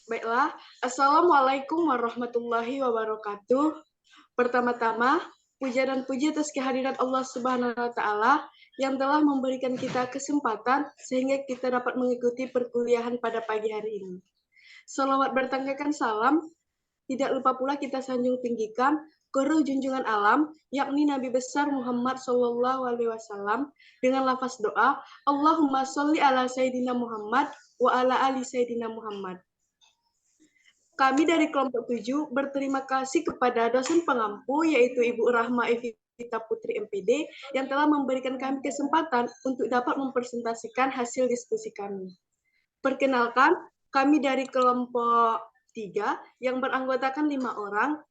Baiklah, Assalamualaikum warahmatullahi wabarakatuh. Pertama-tama, puja dan puji atas kehadiran Allah Subhanahu wa Ta'ala yang telah memberikan kita kesempatan sehingga kita dapat mengikuti perkuliahan pada pagi hari ini. Salawat bertanggakan salam, tidak lupa pula kita sanjung tinggikan ke ruh junjungan alam, yakni Nabi besar Muhammad SAW dengan lafaz doa, Allahumma sholli ala Sayyidina Muhammad wa ala ali Sayyidina Muhammad. Kami dari kelompok 7 berterima kasih kepada dosen pengampu yaitu Ibu Rahma Evita Putri MPD yang telah memberikan kami kesempatan untuk dapat mempresentasikan hasil diskusi kami. Perkenalkan, kami dari kelompok 3 yang beranggotakan 5 orang.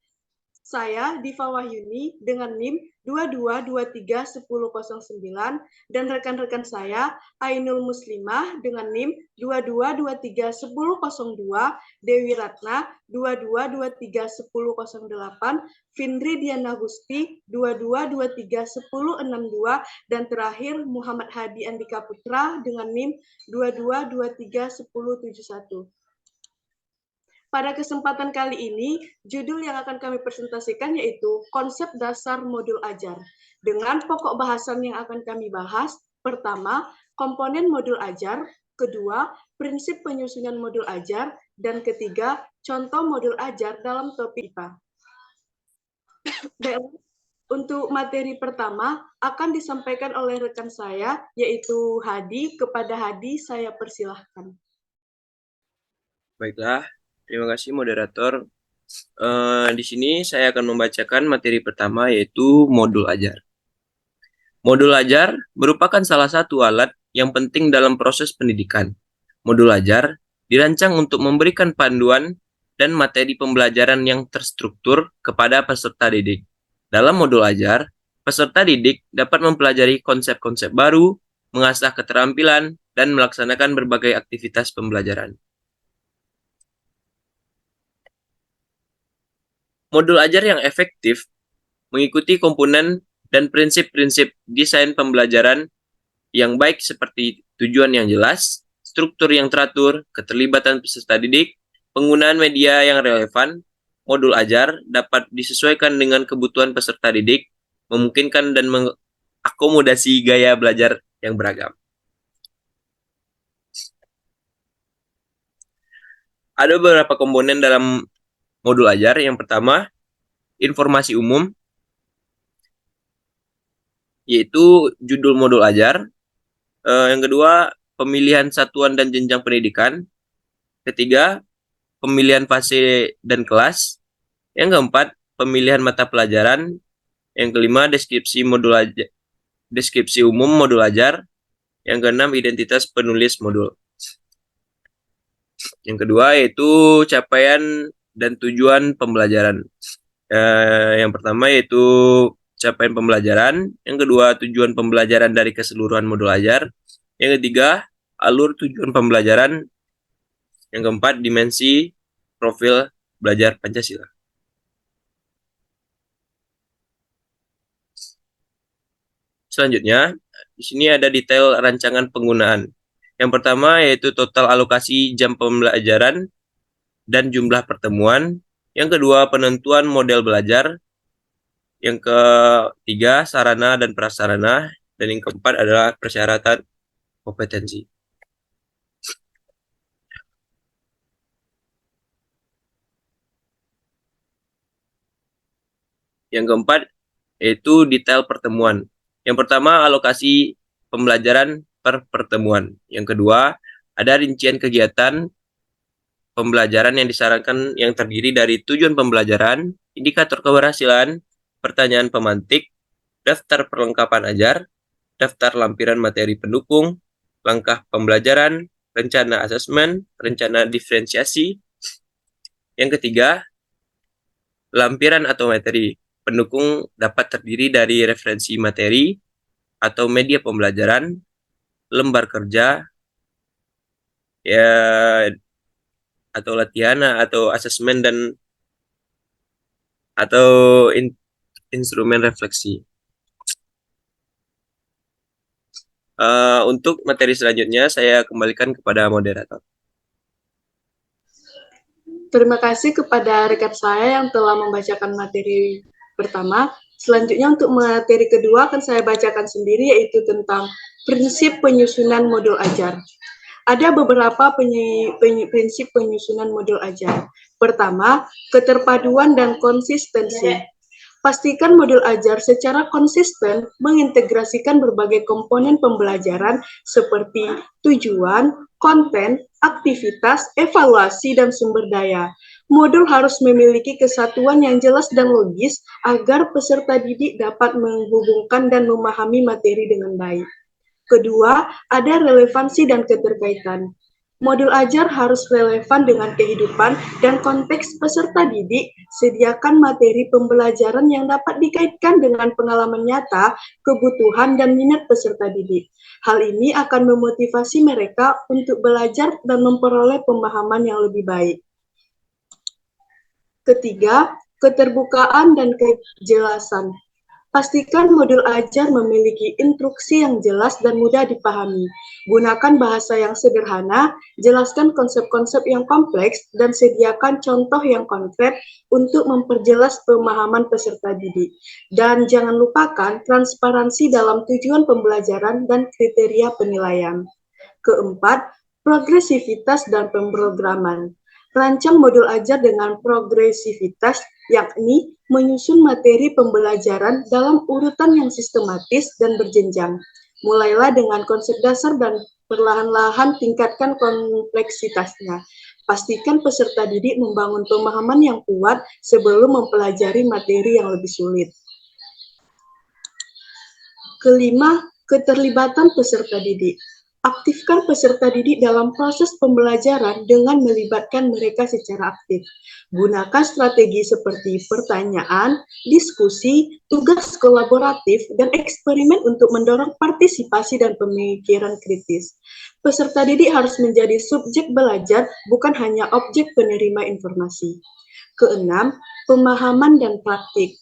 Saya, Diva Wahyuni, dengan NIM 22231009, dan rekan-rekan saya, Ainul Muslimah, dengan NIM 22231002, Dewi Ratna, 22231008, Findri Diana Gusti, 22231062, dan terakhir, Muhammad Hadi Andika Putra, dengan NIM 22231071. Pada kesempatan kali ini, judul yang akan kami presentasikan yaitu konsep dasar modul ajar. Dengan pokok bahasan yang akan kami bahas, pertama, komponen modul ajar, kedua, prinsip penyusunan modul ajar, dan ketiga, contoh modul ajar dalam topik IPA. Untuk materi pertama akan disampaikan oleh rekan saya, yaitu Hadi. Kepada Hadi, saya persilahkan. Baiklah, terima kasih moderator. Di sini saya akan membacakan materi pertama yaitu modul ajar. Modul ajar merupakan salah satu alat yang penting dalam proses pendidikan. Modul ajar dirancang untuk memberikan panduan dan materi pembelajaran yang terstruktur kepada peserta didik. Dalam modul ajar, peserta didik dapat mempelajari konsep-konsep baru, mengasah keterampilan, dan melaksanakan berbagai aktivitas pembelajaran. Modul ajar yang efektif mengikuti komponen dan prinsip-prinsip desain pembelajaran yang baik seperti tujuan yang jelas, struktur yang teratur, keterlibatan peserta didik, penggunaan media yang relevan. Modul ajar dapat disesuaikan dengan kebutuhan peserta didik, memungkinkan dan mengakomodasi gaya belajar yang beragam. Ada beberapa komponen dalam modul ajar. Yang pertama, informasi umum, yaitu judul modul ajar. Yang kedua, pemilihan satuan dan jenjang pendidikan. Ketiga, pemilihan fase dan kelas. Yang keempat, pemilihan mata pelajaran. Yang kelima, deskripsi umum modul ajar. Yang keenam, identitas penulis modul. Yang kedua yaitu capaian dan tujuan pembelajaran. Yang pertama yaitu capaian pembelajaran. Yang kedua, tujuan pembelajaran dari keseluruhan modul ajar. Yang ketiga, alur tujuan pembelajaran. Yang keempat, dimensi profil belajar Pancasila. Selanjutnya, di sini ada detail rancangan penggunaan. Yang pertama yaitu total alokasi jam pembelajaran dan jumlah pertemuan. Yang kedua, penentuan model belajar. Yang ketiga, sarana dan prasarana. Dan yang keempat adalah persyaratan kompetensi. Yang keempat, yaitu detail pertemuan. Yang pertama, alokasi pembelajaran per pertemuan. Yang kedua, ada rincian kegiatan pembelajaran yang disarankan yang terdiri dari tujuan pembelajaran, indikator keberhasilan, pertanyaan pemantik, daftar perlengkapan ajar, daftar lampiran materi pendukung, langkah pembelajaran, rencana asesmen, rencana diferensiasi. Yang ketiga, lampiran atau materi pendukung dapat terdiri dari referensi materi atau media pembelajaran, lembar kerja, ya, atau latihan atau asesmen dan atau instrumen refleksi. Untuk materi selanjutnya saya kembalikan kepada moderator. Terima kasih kepada rekan saya yang telah membacakan materi pertama. Selanjutnya untuk materi kedua akan saya bacakan sendiri, yaitu tentang prinsip penyusunan modul ajar. Ada beberapa prinsip penyusunan modul ajar. Pertama, keterpaduan dan konsistensi. Pastikan modul ajar secara konsisten mengintegrasikan berbagai komponen pembelajaran seperti tujuan, konten, aktivitas, evaluasi, dan sumber daya. Modul harus memiliki kesatuan yang jelas dan logis agar peserta didik dapat menghubungkan dan memahami materi dengan baik. Kedua, ada relevansi dan keterkaitan. Modul ajar harus relevan dengan kehidupan dan konteks peserta didik. Sediakan materi pembelajaran yang dapat dikaitkan dengan pengalaman nyata, kebutuhan, dan minat peserta didik. Hal ini akan memotivasi mereka untuk belajar dan memperoleh pemahaman yang lebih baik. Ketiga, keterbukaan dan kejelasan. Pastikan modul ajar memiliki instruksi yang jelas dan mudah dipahami. Gunakan bahasa yang sederhana, jelaskan konsep-konsep yang kompleks, dan sediakan contoh yang konkret untuk memperjelas pemahaman peserta didik. Dan jangan lupakan transparansi dalam tujuan pembelajaran dan kriteria penilaian. Keempat, progresivitas dan pemrograman. Rancang modul ajar dengan progresivitas, yakni menyusun materi pembelajaran dalam urutan yang sistematis dan berjenjang. Mulailah dengan konsep dasar dan perlahan-lahan tingkatkan kompleksitasnya. Pastikan peserta didik membangun pemahaman yang kuat sebelum mempelajari materi yang lebih sulit. Kelima, keterlibatan peserta didik. Aktifkan peserta didik dalam proses pembelajaran dengan melibatkan mereka secara aktif. Gunakan strategi seperti pertanyaan, diskusi, tugas kolaboratif, dan eksperimen untuk mendorong partisipasi dan pemikiran kritis. Peserta didik harus menjadi subjek belajar, bukan hanya objek penerima informasi. Keenam, pemahaman dan praktik.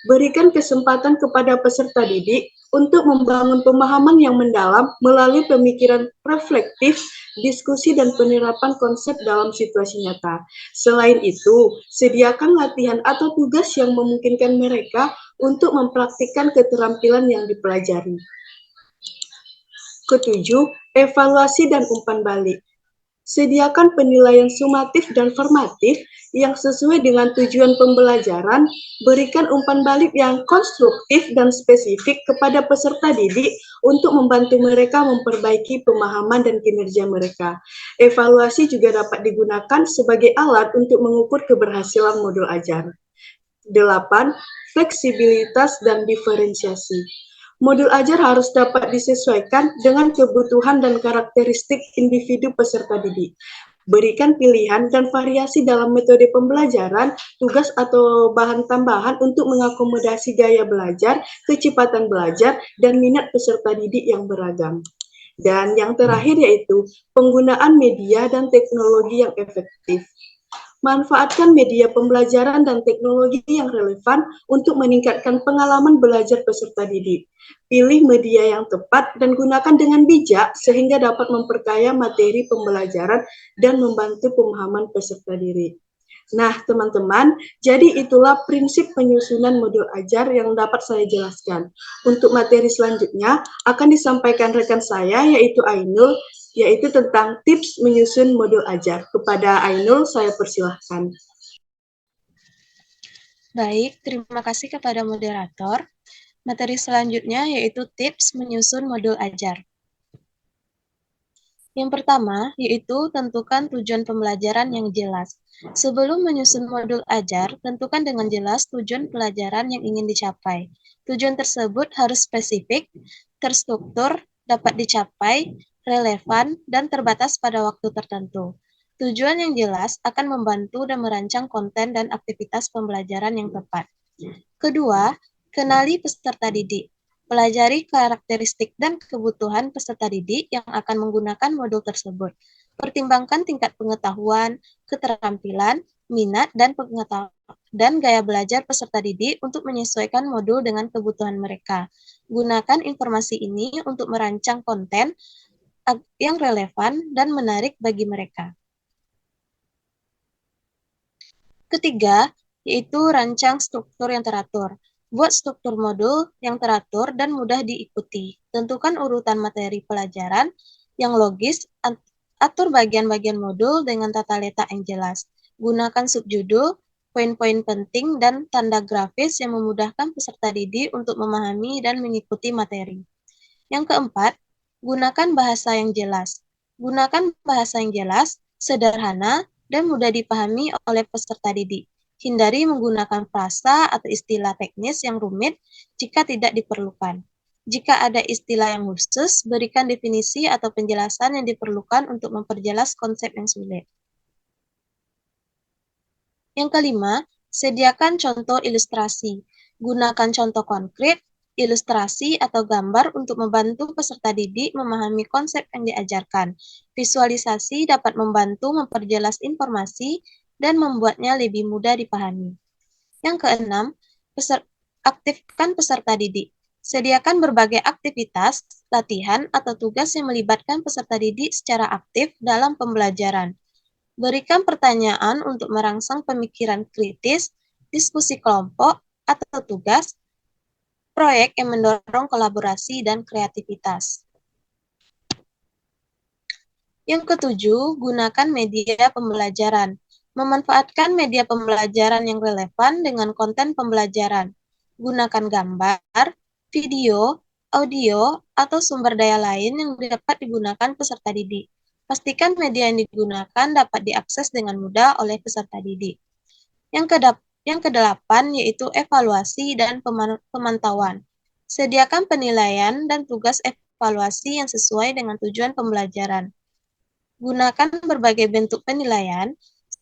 Berikan kesempatan kepada peserta didik untuk membangun pemahaman yang mendalam melalui pemikiran reflektif, diskusi, dan penerapan konsep dalam situasi nyata. Selain itu, sediakan latihan atau tugas yang memungkinkan mereka untuk mempraktikkan keterampilan yang dipelajari. Ketujuh, evaluasi dan umpan balik. Sediakan penilaian sumatif dan formatif yang sesuai dengan tujuan pembelajaran, berikan umpan balik yang konstruktif dan spesifik kepada peserta didik untuk membantu mereka memperbaiki pemahaman dan kinerja mereka. Evaluasi juga dapat digunakan sebagai alat untuk mengukur keberhasilan modul ajar. 8. Fleksibilitas dan diferensiasi. Modul ajar harus dapat disesuaikan dengan kebutuhan dan karakteristik individu peserta didik. Berikan pilihan dan variasi dalam metode pembelajaran, tugas atau bahan tambahan untuk mengakomodasi gaya belajar, kecepatan belajar, dan minat peserta didik yang beragam. Dan yang terakhir yaitu penggunaan media dan teknologi yang efektif. Manfaatkan media pembelajaran dan teknologi yang relevan untuk meningkatkan pengalaman belajar peserta didik. Pilih media yang tepat dan gunakan dengan bijak sehingga dapat memperkaya materi pembelajaran dan membantu pemahaman peserta didik. Nah, teman-teman, jadi itulah prinsip penyusunan modul ajar yang dapat saya jelaskan. Untuk materi selanjutnya akan disampaikan rekan saya, yaitu Ainul, yaitu tentang tips menyusun modul ajar. Kepada Ainul, saya persilahkan. Baik, terima kasih kepada moderator. Materi selanjutnya yaitu tips menyusun modul ajar. Yang pertama, yaitu tentukan tujuan pembelajaran yang jelas. Sebelum menyusun modul ajar, tentukan dengan jelas tujuan pelajaran yang ingin dicapai. Tujuan tersebut harus spesifik, terstruktur, dapat dicapai, relevan, dan terbatas pada waktu tertentu. Tujuan yang jelas akan membantu dan merancang konten dan aktivitas pembelajaran yang tepat. Kedua, kenali peserta didik. Pelajari karakteristik dan kebutuhan peserta didik yang akan menggunakan modul tersebut. Pertimbangkan tingkat pengetahuan, keterampilan, minat, dan gaya belajar peserta didik untuk menyesuaikan modul dengan kebutuhan mereka. Gunakan informasi ini untuk merancang konten yang relevan dan menarik bagi mereka. Ketiga, yaitu rancang struktur yang teratur. Buat struktur modul yang teratur dan mudah diikuti. Tentukan urutan materi pelajaran yang logis, atur bagian-bagian modul dengan tata letak yang jelas. Gunakan subjudul, poin-poin penting, dan tanda grafis yang memudahkan peserta didik untuk memahami dan mengikuti materi. Yang keempat, gunakan bahasa yang jelas. Gunakan bahasa yang jelas, sederhana, dan mudah dipahami oleh peserta didik. Hindari menggunakan frasa atau istilah teknis yang rumit jika tidak diperlukan. Jika ada istilah yang khusus, berikan definisi atau penjelasan yang diperlukan untuk memperjelas konsep yang sulit. Yang kelima, sediakan contoh ilustrasi. Gunakan contoh konkret, ilustrasi, atau gambar untuk membantu peserta didik memahami konsep yang diajarkan. Visualisasi dapat membantu memperjelas informasi dan membuatnya lebih mudah dipahami. Yang keenam, aktifkan peserta didik. Sediakan berbagai aktivitas, latihan, atau tugas yang melibatkan peserta didik secara aktif dalam pembelajaran. Berikan pertanyaan untuk merangsang pemikiran kritis, diskusi kelompok, atau tugas, proyek yang mendorong kolaborasi dan kreativitas. Yang ketujuh, gunakan media pembelajaran. Memanfaatkan media pembelajaran yang relevan dengan konten pembelajaran. Gunakan gambar, video, audio, atau sumber daya lain yang dapat digunakan peserta didik. Pastikan media yang digunakan dapat diakses dengan mudah oleh peserta didik. Yang kedelapan yaitu evaluasi dan pemantauan. Sediakan penilaian dan tugas evaluasi yang sesuai dengan tujuan pembelajaran. Gunakan berbagai bentuk penilaian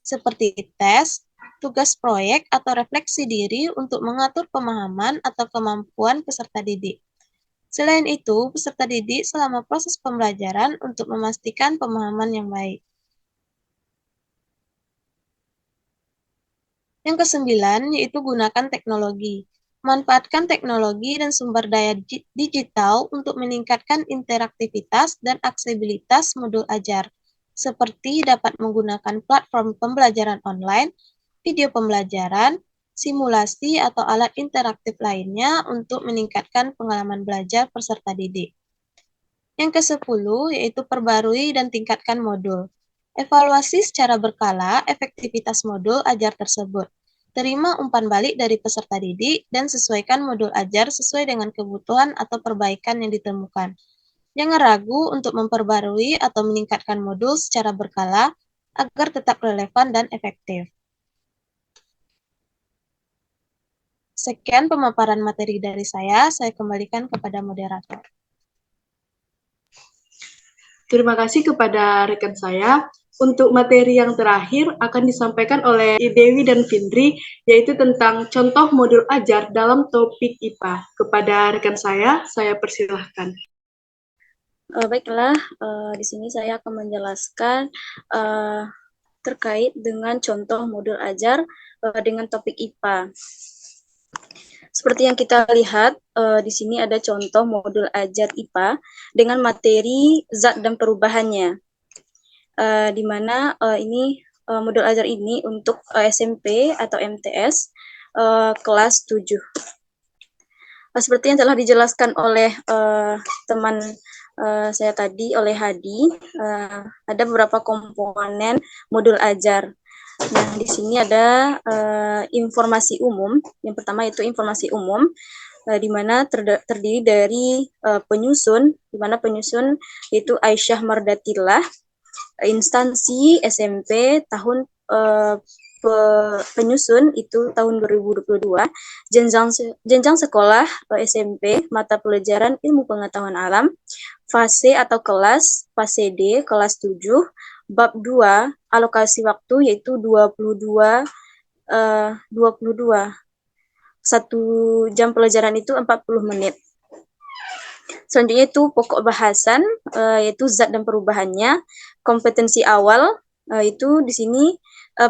seperti tes, tugas proyek, atau refleksi diri untuk mengatur pemahaman atau kemampuan peserta didik. Selain itu, peserta didik selama proses pembelajaran untuk memastikan pemahaman yang baik. Yang kesembilan, yaitu gunakan teknologi. Manfaatkan teknologi dan sumber daya digital untuk meningkatkan interaktivitas dan aksesibilitas modul ajar, seperti dapat menggunakan platform pembelajaran online, video pembelajaran, simulasi, atau alat interaktif lainnya untuk meningkatkan pengalaman belajar peserta didik. Yang ke-10, yaitu perbarui dan tingkatkan modul. Evaluasi secara berkala efektivitas modul ajar tersebut. Terima umpan balik dari peserta didik dan sesuaikan modul ajar sesuai dengan kebutuhan atau perbaikan yang ditemukan. Jangan ragu untuk memperbarui atau meningkatkan modul secara berkala agar tetap relevan dan efektif. Sekian pemaparan materi dari saya kembalikan kepada moderator. Terima kasih kepada rekan saya. Untuk materi yang terakhir akan disampaikan oleh Dewi dan Findri, yaitu tentang contoh modul ajar dalam topik IPA. Kepada rekan saya persilahkan. Baiklah, di sini saya akan menjelaskan terkait dengan contoh modul ajar dengan topik IPA. Seperti yang kita lihat, di sini ada contoh modul ajar IPA dengan materi zat dan perubahannya. Di mana ini modul ajar ini untuk SMP atau MTS kelas 7. Seperti yang telah dijelaskan oleh teman saya tadi, oleh Hadi, ada beberapa komponen modul ajar. Nah, di sini ada informasi umum. Yang pertama itu informasi umum, di mana terdiri dari penyusun, di mana penyusun itu Aisyah Mardatillah, instansi SMP tahun penyusun itu tahun 2022, jenjang sekolah SMP, mata pelajaran ilmu pengetahuan alam, fase atau kelas, fase D, kelas 7, bab 2, alokasi waktu yaitu 22, 1 jam pelajaran itu 40 menit. Selanjutnya itu pokok bahasan, yaitu zat dan perubahannya. Kompetensi awal, itu di sini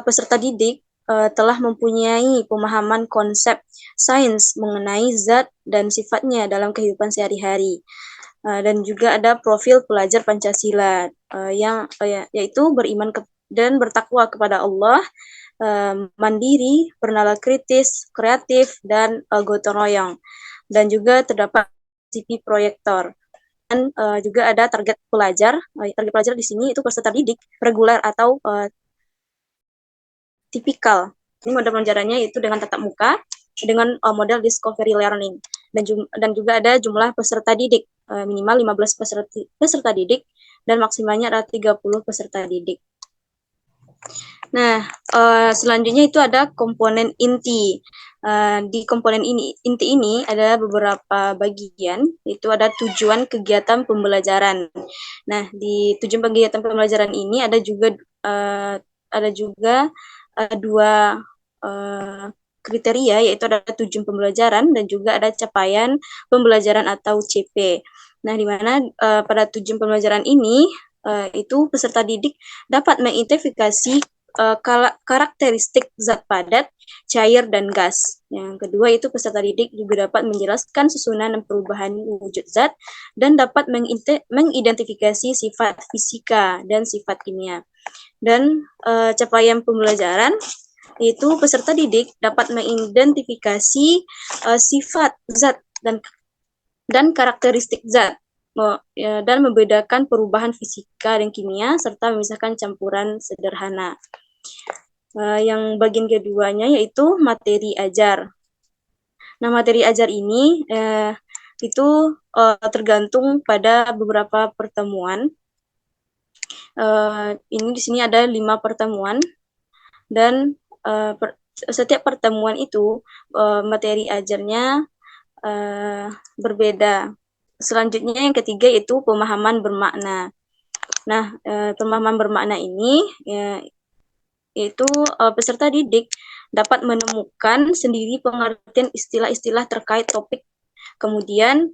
peserta didik telah mempunyai pemahaman konsep sains mengenai zat dan sifatnya dalam kehidupan sehari-hari. Dan juga ada profil pelajar Pancasila, yang yaitu beriman dan bertakwa kepada Allah, mandiri, bernalar kritis, kreatif, dan gotong royong. Dan juga terdapat CP proyektor. Dan juga ada target pelajar. Target pelajar di sini itu peserta didik reguler atau tipikal. Ini model pembelajarannya itu dengan tatap muka, dengan model discovery learning. Dan juga ada jumlah peserta didik, minimal 15 peserta didik, dan maksimalnya adalah 30 peserta didik. Nah, selanjutnya itu ada komponen inti. Di komponen inti ini ada beberapa bagian, yaitu ada tujuan kegiatan pembelajaran. Nah, di tujuan kegiatan pembelajaran ini ada juga dua kriteria, yaitu ada tujuan pembelajaran dan juga ada capaian pembelajaran atau CP. Nah, di mana pada tujuan pembelajaran ini itu peserta didik dapat mengidentifikasi karakteristik zat padat, cair, dan gas. Yang kedua itu peserta didik juga dapat menjelaskan susunan dan perubahan wujud zat dan dapat mengidentifikasi sifat fisika dan sifat kimia. Dan capaian pembelajaran itu peserta didik dapat mengidentifikasi sifat zat dan karakteristik zat dan membedakan perubahan fisika dan kimia serta memisahkan campuran sederhana. Yang bagian keduanya yaitu materi ajar. Nah, materi ajar ini itu tergantung pada beberapa pertemuan. Ini di sini ada 5 pertemuan dan setiap pertemuan itu materi ajarnya berbeda. Selanjutnya yang ketiga itu pemahaman bermakna. Nah, pemahaman bermakna ini yaitu peserta didik dapat menemukan sendiri pengertian istilah-istilah terkait topik, kemudian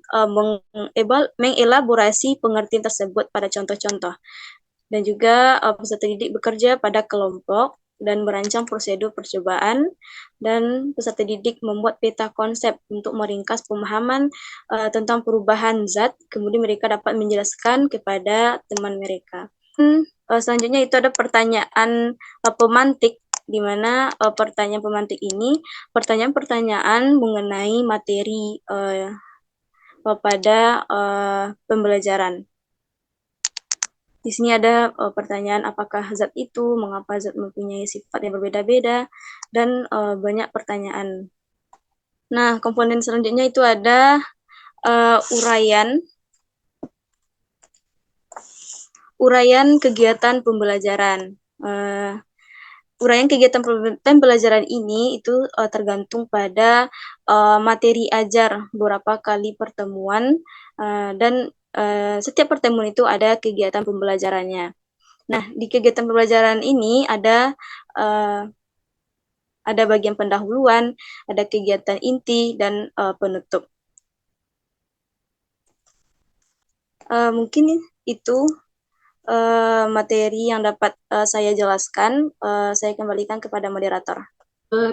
mengelaborasi pengertian tersebut pada contoh-contoh. Dan juga peserta didik bekerja pada kelompok dan merancang prosedur percobaan, dan peserta didik membuat peta konsep untuk meringkas pemahaman tentang perubahan zat, kemudian mereka dapat menjelaskan kepada teman mereka. Selanjutnya itu ada pertanyaan pemantik, di mana pertanyaan pemantik ini pertanyaan-pertanyaan mengenai materi pada pembelajaran. Di sini ada pertanyaan apakah zat itu, mengapa zat mempunyai sifat yang berbeda-beda, dan banyak pertanyaan. Nah, komponen selanjutnya itu ada uraian kegiatan pembelajaran. Uraian kegiatan pembelajaran ini itu tergantung pada materi ajar beberapa kali pertemuan, dan setiap pertemuan itu ada kegiatan pembelajarannya. Nah, di kegiatan pembelajaran ini ada bagian pendahuluan, ada kegiatan inti, dan penutup. Mungkin itu materi yang dapat saya jelaskan. Saya kembalikan kepada moderator.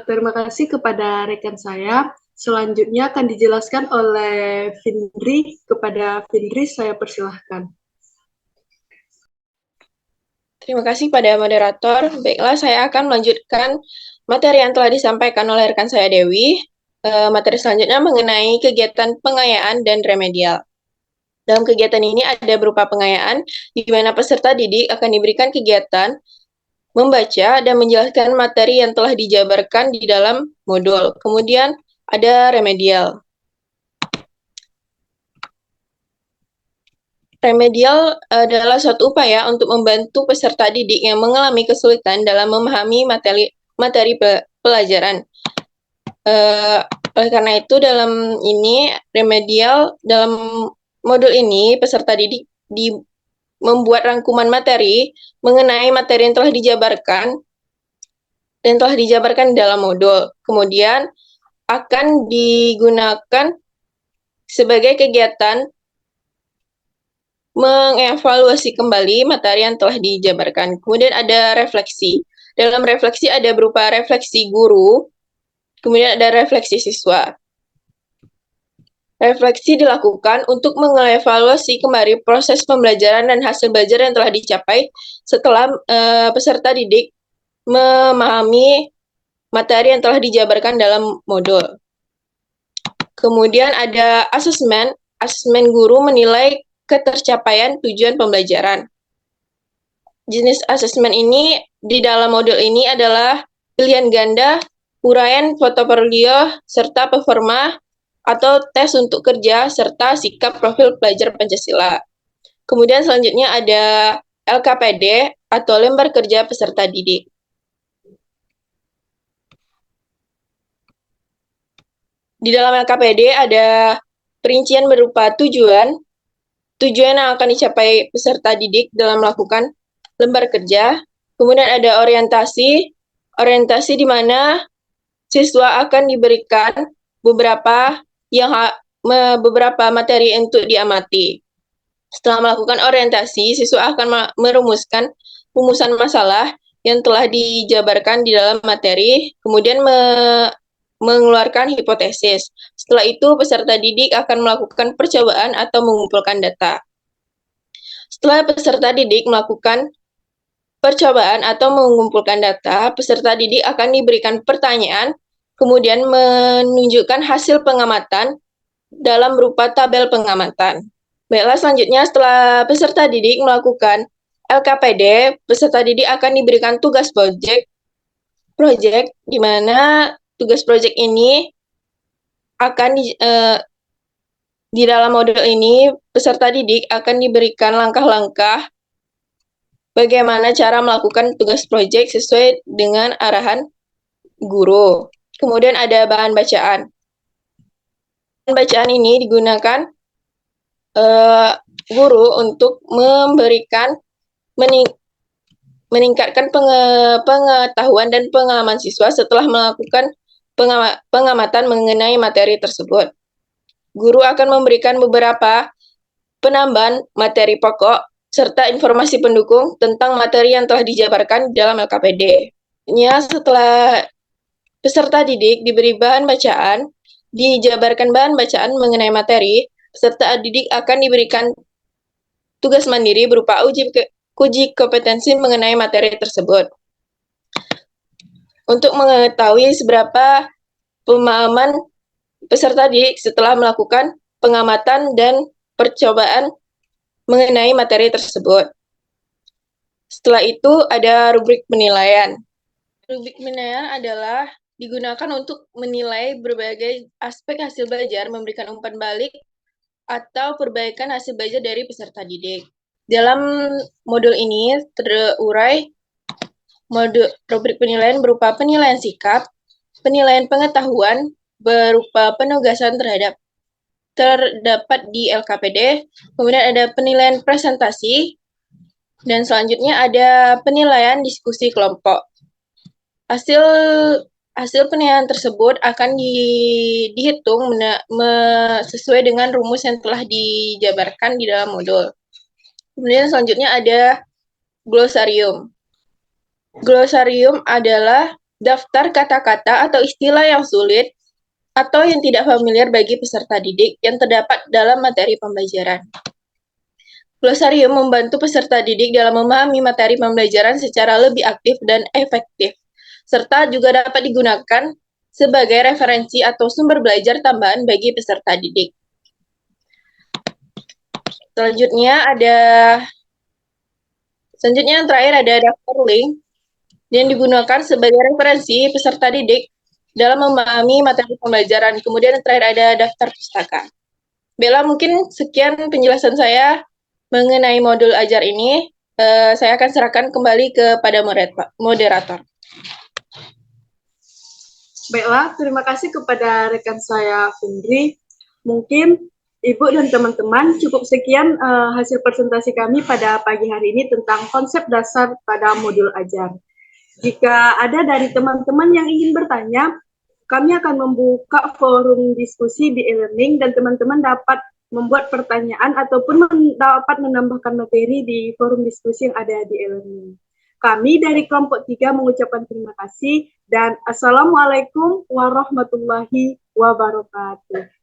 Terima kasih kepada rekan saya. Selanjutnya akan dijelaskan oleh Findri. Kepada Findri, saya persilahkan. Terima kasih pada moderator. Baiklah, saya akan melanjutkan materi yang telah disampaikan oleh rekan saya Dewi. Materi selanjutnya mengenai kegiatan pengayaan dan remedial. Dalam kegiatan ini ada berupa pengayaan, di mana peserta didik akan diberikan kegiatan membaca dan menjelaskan materi yang telah dijabarkan di dalam modul. Kemudian ada remedial. Remedial adalah suatu upaya untuk membantu peserta didik yang mengalami kesulitan dalam memahami materi pelajaran. Oleh karena itu, dalam modul ini, peserta didik membuat rangkuman materi mengenai materi yang telah dijabarkan dalam modul. Kemudian akan digunakan sebagai kegiatan mengevaluasi kembali materi yang telah dijabarkan. Kemudian ada refleksi. Dalam refleksi ada berupa refleksi guru, kemudian ada refleksi siswa. Refleksi dilakukan untuk mengevaluasi kembali proses pembelajaran dan hasil belajar yang telah dicapai setelah peserta didik memahami materi yang telah dijabarkan dalam modul. Kemudian ada asesmen. Asesmen guru menilai ketercapaian tujuan pembelajaran. Jenis asesmen ini di dalam modul ini adalah pilihan ganda, uraian portofolio, serta performa atau tes untuk kerja, serta sikap profil pelajar Pancasila. Kemudian selanjutnya ada LKPD atau lembar kerja peserta didik. Di dalam LKPD ada perincian berupa tujuan yang akan dicapai peserta didik dalam melakukan lembar kerja. Kemudian ada orientasi di mana siswa akan diberikan beberapa materi untuk diamati. Setelah melakukan orientasi, siswa akan merumuskan rumusan masalah yang telah dijabarkan di dalam materi, kemudian mengeluarkan hipotesis. Setelah itu, peserta didik akan melakukan percobaan atau mengumpulkan data. Setelah peserta didik melakukan percobaan atau mengumpulkan data, peserta didik akan diberikan pertanyaan, kemudian menunjukkan hasil pengamatan dalam berupa tabel pengamatan. Baiklah, selanjutnya setelah peserta didik melakukan LKPD, peserta didik akan diberikan tugas proyek di mana tugas proyek ini akan di dalam modul ini peserta didik akan diberikan langkah-langkah bagaimana cara melakukan tugas proyek sesuai dengan arahan guru. Kemudian ada bahan bacaan. Bahan bacaan ini digunakan guru untuk meningkatkan pengetahuan dan pengalaman siswa setelah melakukan pengamatan mengenai materi tersebut. Guru akan memberikan beberapa penambahan materi pokok serta informasi pendukung tentang materi yang telah dijabarkan dalam LKPD. Setelah peserta didik diberi bahan bacaan, dijabarkan bahan bacaan mengenai materi, peserta didik akan diberikan tugas mandiri berupa uji kompetensi mengenai materi tersebut. Untuk mengetahui seberapa pemahaman peserta didik setelah melakukan pengamatan dan percobaan mengenai materi tersebut. Setelah itu ada rubrik penilaian. Rubrik penilaian adalah digunakan untuk menilai berbagai aspek hasil belajar, memberikan umpan balik, atau perbaikan hasil belajar dari peserta didik. Dalam modul ini terurai rubrik penilaian berupa penilaian sikap, penilaian pengetahuan berupa penugasan terdapat di LKPD, kemudian ada penilaian presentasi, dan selanjutnya ada penilaian diskusi kelompok. Hasil penilaian tersebut akan dihitung sesuai dengan rumus yang telah dijabarkan di dalam modul. Kemudian selanjutnya ada glosarium. Glosarium adalah daftar kata-kata atau istilah yang sulit atau yang tidak familiar bagi peserta didik yang terdapat dalam materi pembelajaran. Glosarium membantu peserta didik dalam memahami materi pembelajaran secara lebih aktif dan efektif, serta juga dapat digunakan sebagai referensi atau sumber belajar tambahan bagi peserta didik. Selanjutnya yang terakhir ada daftar link yang digunakan sebagai referensi peserta didik dalam memahami materi pembelajaran. Kemudian yang terakhir ada daftar pustaka. Bella, mungkin sekian penjelasan saya mengenai modul ajar ini. Saya akan serahkan kembali kepada moderator. Baiklah, terima kasih kepada rekan saya, Findri. Mungkin Ibu dan teman-teman, cukup sekian hasil presentasi kami pada pagi hari ini tentang konsep dasar pada modul ajar. Jika ada dari teman-teman yang ingin bertanya, kami akan membuka forum diskusi di e-learning dan teman-teman dapat membuat pertanyaan ataupun dapat menambahkan materi di forum diskusi yang ada di e-learning. Kami dari kelompok 3 mengucapkan terima kasih dan Assalamualaikum warahmatullahi wabarakatuh.